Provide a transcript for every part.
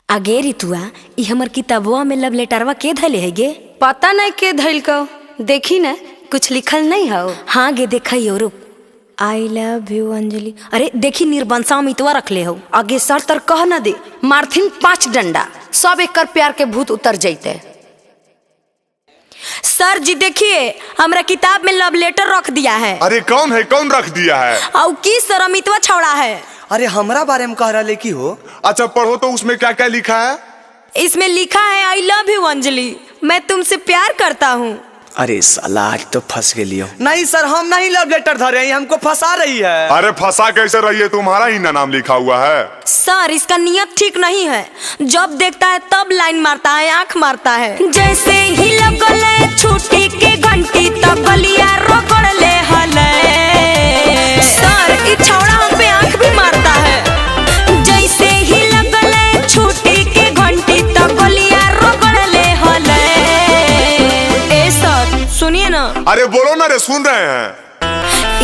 आगे रितुआ ई हमर किताबवा में लव लेटरवा के धले है गे? पता नहीं के धैल को देखी न कुछ लिखल नहीं हो। हाँ गे देखा रुक। I love you Anjali. अरे देखी निर्बंसा मितवा रखले हो। आगे सर तर कह न दे मारथिन 5 डंडा सब एक प्यार के भूत उतर जैते। सर जी देखिए हमरा किताब में लव लेटर रख दिया है। अरे कौन है, कौन रख दिया है? और की सर अमितवा छौड़ा है। अरे हमरा बारे में कह रहा की हो। अच्छा पढ़ो तो उसमें क्या क्या लिखा है? इसमें लिखा है आई लव यू अंजलि, मैं तुमसे प्यार करता हूँ। अरे साला आज तो फंस गई हो। नहीं सर हम नहीं लव लेटर धरे हैं, हमको फंसा रही है। अरे फंसा कैसे रही है, तुम्हारा ही ना नाम लिखा हुआ है। सर इसका नियत ठीक नहीं है, जब देखता है तब लाइन मारता है, आंख मारता है। जैसे ही लगले छुट्टी के घंटी तब गलिया रोकड़ ले हले। सर ई छौड़ा हम पे आंख भी मारता है। जैसे ही लगले छुट्टी के घंटी तब गलिया रोकड़ ले हले। ए सर सुनिए ना। अरे बोलो ना रे, सुन रहे हैं।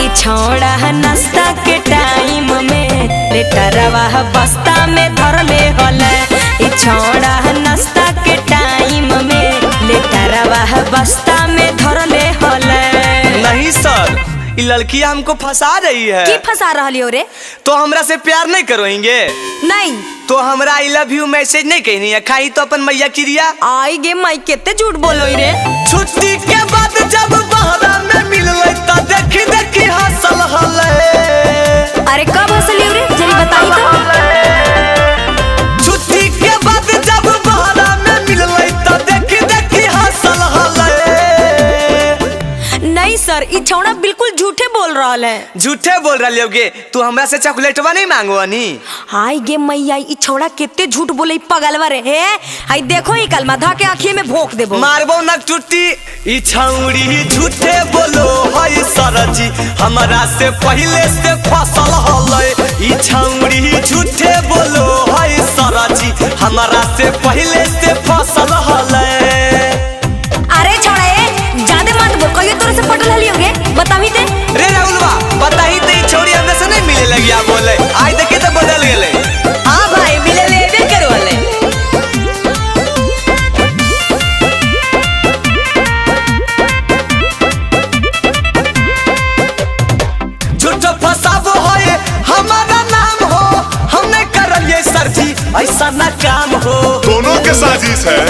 ई छौड़ा नाश्ता के टाइम में लेटरवा बस्ता में धर ले हले। ई छौड़ा नाश्ता के टाइम में लेटरवा बस्ता में धर ले हले। नहीं सर ये लड़की हमको फंसा रही है। की फंसा रही हो रे? तो हमरा से प्यार नहीं करोगे? नहीं तो हमरा आई लव यू मैसेज नहीं कहनी है, खाई तो अपन मैया क्रिया। आई गे माई केते झूठ बोलो रे। छुट्टी के बाद जब बहरा में मिलले त देखी देखी हंसल हले। अरे कब हंसली रे जरी बताई तो। छुट्टी के बाद जब बहरा में मिलले त देखी देखी हंसल हले। नहीं सर ई छौड़ा बिल्कुल झूठे बोल रहा है। झूठे बोल रही होगे? तू हमरा से चॉकलेटवा नहीं मांगो नी। हाय गे मैया ई छौड़ा केते झूठ बोले पगलवा रे। हे हाय देखो ई कलमा धा के आँखिए में भोंक देबो। मारबो न टूटी। ई छौड़ी झूठे बोलो है सरजी, हमरा से पहले से फसल हले। ई छौड़ी झूठे बोलो है सरजी, हमरा से पहले से फसल हले। अरे छौड़ा ज्यादा मत बोल, कहियो तोरे से पटल हली होगे बतावी दे। रे राहुलवा बताही तो ई छौड़ी हमसे से नहीं मिले लगी आ बोले। आज देखे तो बदल गेले। हां भाई मिले लेबे करवाले। झूठो फसाबो है हमारा नाम हो, हम नहीं करलिए सरजी ऐसा ना काम हो। दोनों के साजिश है।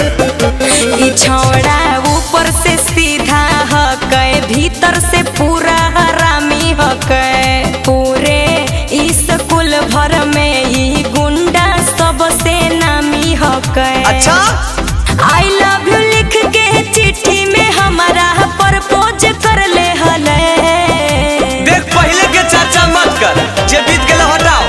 ई छौड़ा ऊपर से सीधा हकै, भीतर से पूरा हरामी हकै। पूरे स्कूल भर में ई गुंडा सबसे नामी हकै। अच्छा आई लव यू लिख के चिट्ठी में हमारा प्रपोज कर ले हले। देख पहले के चर्चा मत कर, जे बीत गेल हटाओ।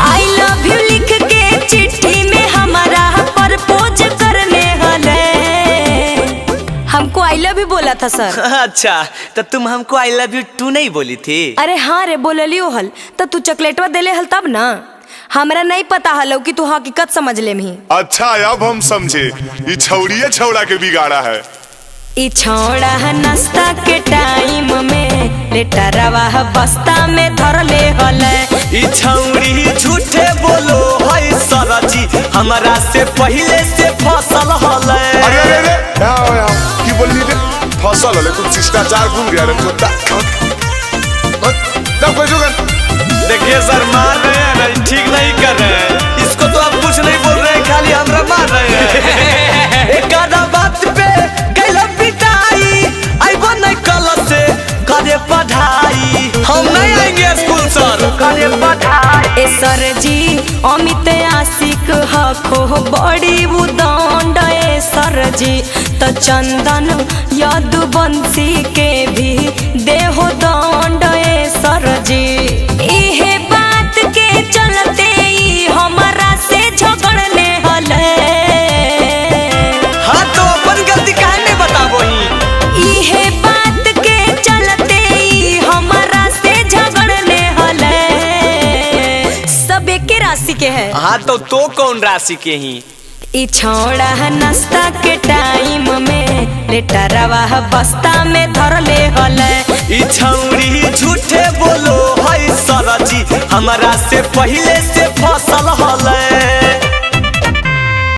आई लव यू लिख के चिट्ठी में हमारा प्रपोज कर ले हले। हमको आई लव यू बोला था सर। अच्छा तो तुम हमको आई लव यू टू नहीं बोली थी? अरे हाँ रे बोललियो हल तो तू चॉकलेटवा देले हल तब ना। हमरा नहीं पता हलो कि तू हकीकत समझ ले मी। अच्छा अब हम समझे, ये छौड़िए छौड़ा के बिगाड़ा है। ई छौड़ा नाश्ता के टाइम में लेटरवा बस्ता में धर ले हले। ई छौड़ी झूठे बोलो है सरजी, हमरा से पहले से फसल हले। अरे अरे अरे आओ की बोलनी रे? फसल हले कुछ शिष्टाचार भूल गया रे कुत्ता। ना कोई जुगन। देखिए सर मार रहे हैं, ठीक नहीं कर रहे हैं। इसको तो आप कुछ नहीं बोल रहे हैं, खाली हमरा मार रहे हैं। एक आधा बात पे कैला पिटाई, आइबो नहीं कल से करे पढ़ाई। हम नहीं आएंगे स्कूल सर, करे पढ़ाई। ए सर जी अमित आशिक हखो बड़ी उदंड। ए सर जी तो चंदन यदुवंशी के भी देहो दंड। ए सर जी इहे बात के चलते ही हमारा से झगड़ने हले। हाँ तो अपन गलती काहे नहीं बताबो ही? इहे बात के चलते ही हमारा से झगड़ने हले। सब एक के राशि के है। हाँ तो कौन राशि के ही? ई छौड़ा नाश्ता के टाइम में लेटरवा बस्ता में धर ले हले। ई छौड़ी झूठे बोलो है सरजी, हमरा से पहले से फसल हले।